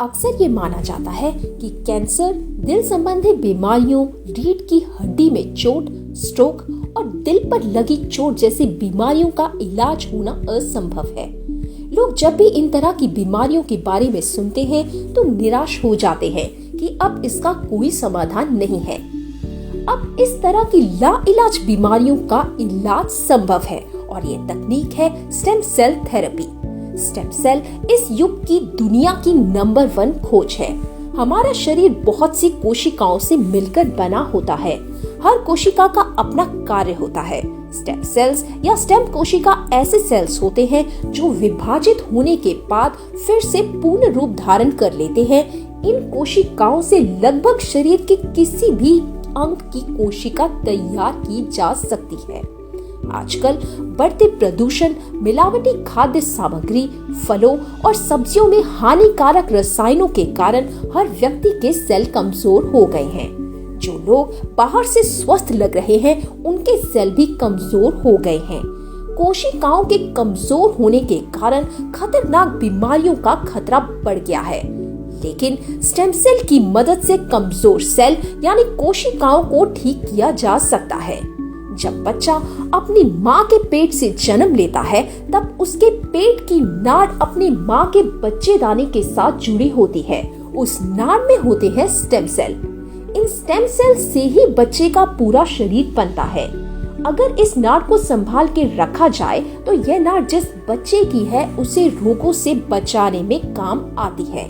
अक्सर ये माना जाता है कि कैंसर, दिल संबंधी बीमारियों, रीढ़ की हड्डी में चोट, स्ट्रोक और दिल पर लगी चोट जैसी बीमारियों का इलाज होना असंभव है। लोग जब भी इन तरह की बीमारियों के बारे में सुनते हैं तो निराश हो जाते हैं कि अब इसका कोई समाधान नहीं है। अब इस तरह की लाइलाज बीमारियों का इलाज संभव है और ये तकनीक है stem cell therapy. Stem cell इस युग की दुनिया की नंबर 1 खोज है। हमारा शरीर बहुत सी कोशिकाओं से मिलकर बना होता है। हर कोशिका का अपना कार्य होता है। स्टेम सेल्स या स्टेम कोशिका ऐसे सेल्स होते हैं जो विभाजित होने के बाद फिर से पूर्ण रूप धारण कर लेते हैं। इन कोशिकाओं से लगभग शरीर के किसी भी अंग की कोशिका तैयार की जा सकती है। आजकल बढ़ते प्रदूषण, मिलावटी खाद्य सामग्री, फलों और सब्जियों में हानिकारक रसायनों के कारण हर व्यक्ति के सेल कमजोर हो गए हैं। जो लोग बाहर से स्वस्थ लग रहे हैं, उनके सेल भी कमजोर हो गए हैं। कोशिकाओं के कमजोर होने के कारण खतरनाक बीमारियों का खतरा बढ़ गया है। लेकिन स्टेम सेल की मदद से कमजोर सेल यानी कोशिकाओं को ठीक किया जा सकता है। जब बच्चा अपनी माँ के पेट से जन्म लेता है, तब उसके पेट की नाड़ अपनी माँ के बच्चेदानी के साथ जुड़ी होती है। उस नाड़ में होते हैं स्टेम सेल। इन स्टेम सेल से ही बच्चे का पूरा शरीर बनता है। अगर इस नाड़ को संभाल के रखा जाए तो यह नाड़ जिस बच्चे की है उसे रोगों से बचाने में काम आती है।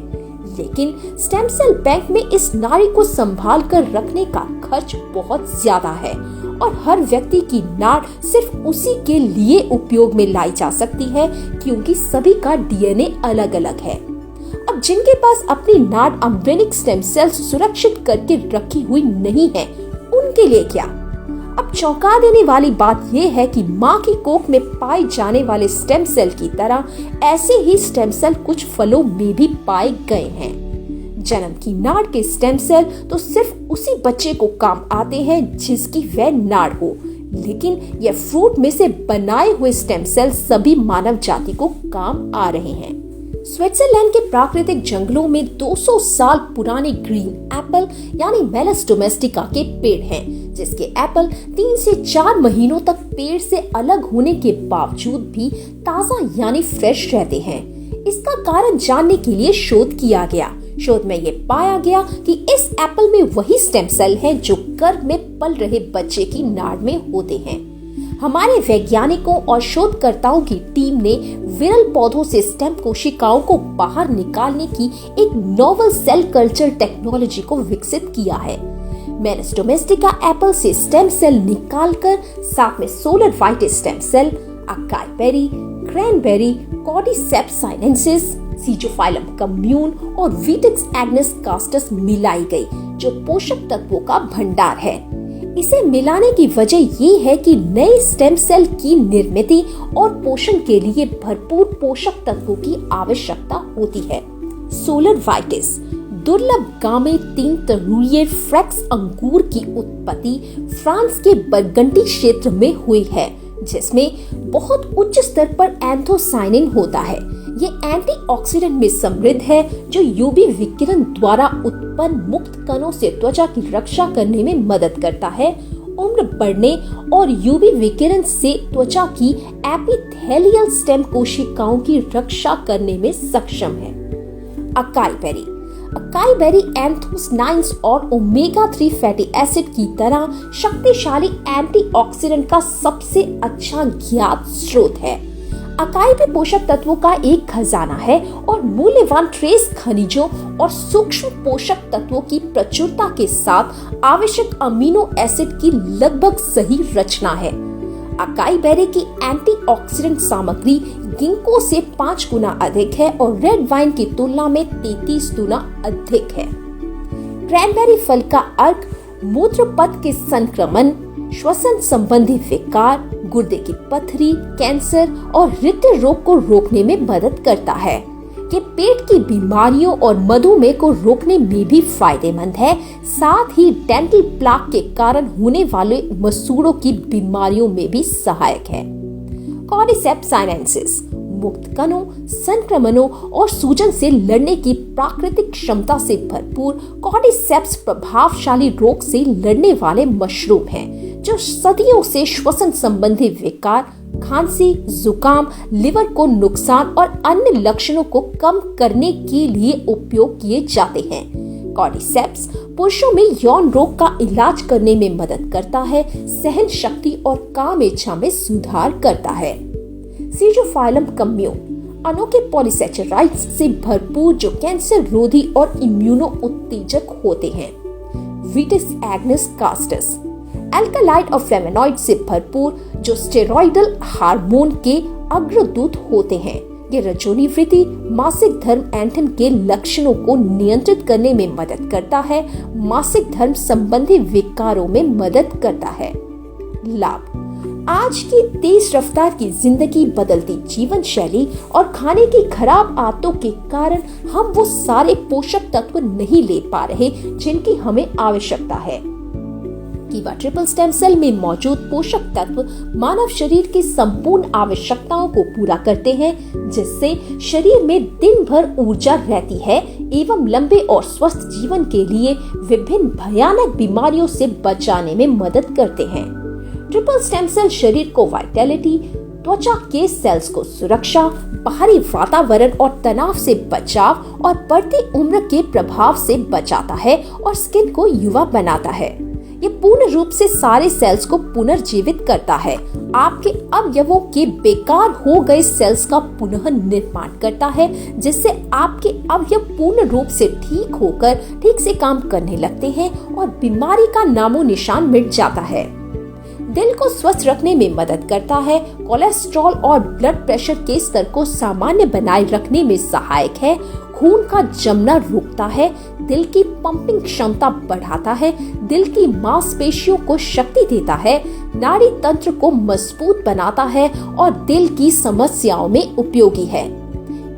लेकिन स्टेम सेल बैंक में इस नाड़ी को संभाल कर रखने का खर्च बहुत ज्यादा है और हर व्यक्ति की नाड़ सिर्फ उसी के लिए उपयोग में लाई जा सकती है, क्योंकि सभी का डीएनए अलग अलग है। अब जिनके पास अपनी नाड़ एम्ब्रियोनिक स्टेम सेल्स सुरक्षित करके रखी हुई नहीं है, उनके लिए क्या? अब चौंका देने वाली बात यह है कि माँ की कोख में पाए जाने वाले स्टेम सेल की तरह ऐसे ही स्टेम सेल कुछ फलों में भी पाए गए हैं। जन्म की नाड़ के स्टेम सेल तो सिर्फ उसी बच्चे को काम आते हैं जिसकी वह नाड़ हो, लेकिन यह फ्रूट में से बनाए हुए स्टेम सेल सभी मानव जाति को काम आ रहे हैं। स्विट्जरलैंड के प्राकृतिक जंगलों में 200 साल पुराने ग्रीन एप्पल यानी मेलस डोमेस्टिका के पेड़ हैं, जिसके एप्पल 3 से 4 महीनों तक पेड़ से अलग होने के बावजूद भी ताजा यानी फ्रेश रहते हैं। इसका कारण जानने के लिए शोध किया गया। शोध में ये पाया गया कि इस एप्पल में वही स्टेम सेल हैं जो गर्भ में पल रहे बच्चे की नाड़ में होते हैं। हमारे वैज्ञानिकों और शोधकर्ताओं की टीम ने विरल पौधों से स्टेम कोशिकाओं को बाहर निकालने की एक नोवेल सेल कल्चर टेक्नोलॉजी को विकसित किया है। मेलस डोमेस्टिका एप्पल से स्टेम सेल निकालकर साथ में solar vitis stem cell, acai berry, cranberry, cordyceps sinensis, schizophyllum commune और विटिक्स एग्नेस कास्टस मिलाई गई, जो पोषक तत्वों का भंडार है। इसे मिलाने की वजह ये है कि नए स्टेम सेल की निर्मित और पोषण के लिए भरपूर पोषक तत्वों की आवश्यकता होती है। सोलर वाइटिस दुर्लभ गामे 3 तरुईय फ्रैक्स अंगूर की उत्पत्ति फ्रांस के बरगंडी क्षेत्र में हुई है, जिसमें बहुत उच्च स्तर पर एंथोसाइनिन होता है। ये एंटीऑक्सीडेंट में समृद्ध है, जो यूवी विकिरण द्वारा उत्पन्न मुक्त कणों से त्वचा की रक्षा करने में मदद करता है, उम्र बढ़ने और यूवी विकिरण से त्वचा की एपिथेलियल स्टेम कोशिकाओं की रक्षा करने में सक्षम है। अकाई बेरी एंथोसाइनिन्स और ओमेगा 3 फैटी एसिड की तरह शक्तिशाली एंटीऑक्सीडेंट का सबसे अच्छा ज्ञात स्रोत है। अकाई भी पोषक तत्वों का एक खजाना है और मूल्यवान ट्रेस खनिजों और सूक्ष्म पोषक तत्वों की प्रचुरता के साथ आवश्यक अमीनो एसिड की लगभग सही रचना है। अकाई बेरी की एंटीऑक्सीडेंट सामग्री गिंको से 5 गुना अधिक है और रेड वाइन की तुलना में 33 गुना अधिक है। क्रैनबेरी फल का अर्क मूत्र पथ के संक्रमण, श्वसन संबंधी विकार, गुर्दे की पथरी, कैंसर और हृदय रोग को रोकने में मदद करता है। ये पेट की बीमारियों और मधुमेह को रोकने में भी फायदेमंद है। साथ ही डेंटल प्लाक के कारण होने वाले मसूड़ों की बीमारियों में भी सहायक है। कॉर्डिसेप्स साइनेंसिस मुक्त कणों, संक्रमणों और सूजन से लड़ने की प्राकृतिक क्षमता से भरपूर कॉर्डिसेप्स प्रभावशाली रोग से लड़ने वाले मशरूम हैं, जो सदियों से श्वसन संबंधी विकार, खांसी, जुकाम, लिवर को नुकसान और अन्य लक्षणों को कम करने के लिए उपयोग किए जाते हैं। कॉर्डिसेप्स पुरुषों में यौन रोग का इलाज करने में मदद करता है, सहन शक्ति और काम इच्छा में सुधार करता है। सीजोफाइलम कम्यून अनोखे पॉलीसेचराइड्स से भरपूर जो कैंसर रोधी और इम्यूनो उत्तेजक होते हैं। विटिस एग्नेस कास्टस एल्कलाइड और फेमेनॉइड से भरपूर जो स्टेरॉइडल हार्मोन के अग्रदूत होते हैं। ये रजोनी वृद्धि, मासिक धर्म एंथन के लक्षणों को नियंत्रित करने में मदद करता है, मासिक धर्म संबंधी विकारों में मदद करता है। लाभ आज की तेज रफ्तार की जिंदगी, बदलती जीवन शैली और खाने की खराब आदतों के कारण हम वो सारे पोषक तत्व नहीं ले पा रहे जिनकी हमें आवश्यकता है। कीवा ट्रिपल स्टेम सेल में मौजूद पोषक तत्व मानव शरीर की संपूर्ण आवश्यकताओं को पूरा करते हैं, जिससे शरीर में दिन भर ऊर्जा रहती है एवं लंबे और स्वस्थ जीवन के लिए विभिन्न भयानक बीमारियों से बचाने में मदद करते हैं। ट्रिपल स्टेम सेल शरीर को वाइटैलिटी, त्वचा के सेल्स को सुरक्षा, बाहरी वातावरण और तनाव से बचाव और बढ़ती उम्र के प्रभाव से बचाता है और स्किन को युवा बनाता है। ये पूर्ण रूप से सारे सेल्स को पुनर्जीवित करता है, आपके अवयवों के बेकार हो गए सेल्स का पुनः निर्माण करता है, जिससे आपके अवयव पूर्ण रूप से ठीक होकर ठीक से काम करने लगते हैं और बीमारी का नामो निशान मिट जाता है। दिल को स्वस्थ रखने में मदद करता है, कोलेस्ट्रॉल और ब्लड प्रेशर के स्तर को सामान्य बनाए रखने में सहायक है, खून का जमना रोकता है, दिल की पंपिंग क्षमता बढ़ाता है, दिल की मांसपेशियों को शक्ति देता है, नाड़ी तंत्र को मजबूत बनाता है और दिल की समस्याओं में उपयोगी है।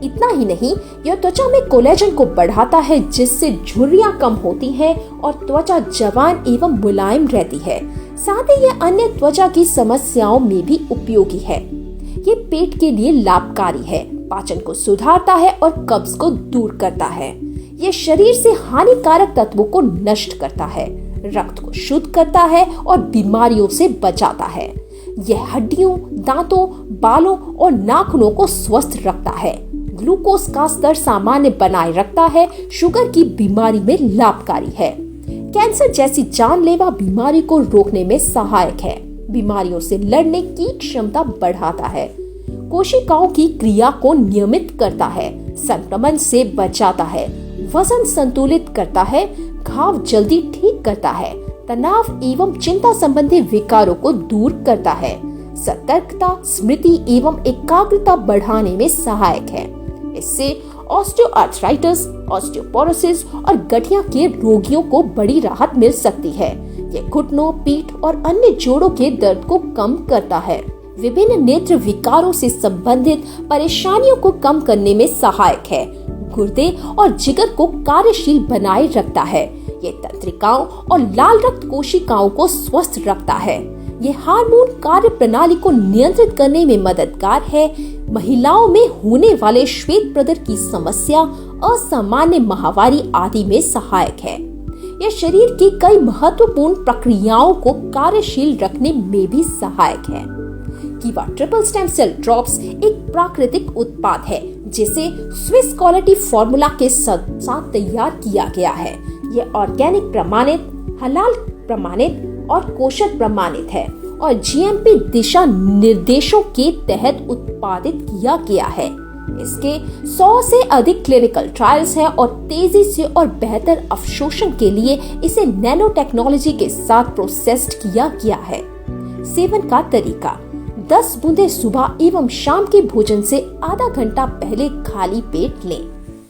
इतना ही नहीं, यह त्वचा में कोलेजन को बढ़ाता है, जिससे झुर्रियां कम होती हैं और त्वचा जवान एवं मुलायम रहती है। साथ ही यह अन्य त्वचा की समस्याओं में भी उपयोगी है। ये पेट के लिए लाभकारी है, पाचन को सुधारता है और कब्ज को दूर करता है। ये शरीर से हानिकारक तत्वों को नष्ट करता है, रक्त को शुद्ध करता है और बीमारियों से बचाता है। यह हड्डियों, दांतों, बालों और नाखूनों को स्वस्थ रखता है, ग्लूकोज का स्तर सामान्य बनाए रखता है, शुगर की बीमारी में लाभकारी है, कैंसर जैसी जानलेवा बीमारी को रोकने में सहायक है, बीमारियों से लड़ने की क्षमता बढ़ाता है, कोशिकाओं की क्रिया को नियमित करता है, संक्रमण से बचाता है, वजन संतुलित करता है, घाव जल्दी ठीक करता है, तनाव एवं चिंता संबंधी विकारों को दूर करता है, सतर्कता, स्मृति एवं एकाग्रता बढ़ाने में सहायक है। इससे ऑस्टियोआर्थराइटिस, ऑस्टियोपोरोसिस और गठिया के रोगियों को बड़ी राहत मिल सकती है। ये घुटनों, पीठ और अन्य जोड़ों के दर्द को कम करता है, विभिन्न नेत्र विकारों से संबंधित परेशानियों को कम करने में सहायक है, गुर्दे और जिगर को कार्यशील बनाए रखता है, ये तंत्रिकाओं और लाल रक्त कोशिकाओं को स्वस्थ रखता है, ये हार्मोन कार्य प्रणाली को नियंत्रित करने में मददगार है, महिलाओं में होने वाले श्वेत प्रदर की समस्या, असामान्य माहवारी आदि में सहायक है। यह शरीर की कई महत्वपूर्ण प्रक्रियाओं को कार्यशील रखने में भी सहायक है। कीवा ट्रिपल स्टेम सेल ड्रॉप्स एक प्राकृतिक उत्पाद है, जिसे स्विस क्वालिटी फॉर्मूला के साथ तैयार किया गया है। यह ऑर्गेनिक प्रमाणित, हलाल प्रमाणित और कोशर प्रमाणित है और जीएमपी दिशा निर्देशों के तहत उत्पादित किया गया है। इसके 100 से अधिक क्लिनिकल ट्रायल्स हैं और तेजी से और बेहतर अवशोषण के लिए इसे नैनो टेक्नोलॉजी के साथ प्रोसेस्ड किया गया है। सेवन का तरीका: 10 बूंदें सुबह एवं शाम के भोजन से आधा घंटा पहले खाली पेट लें।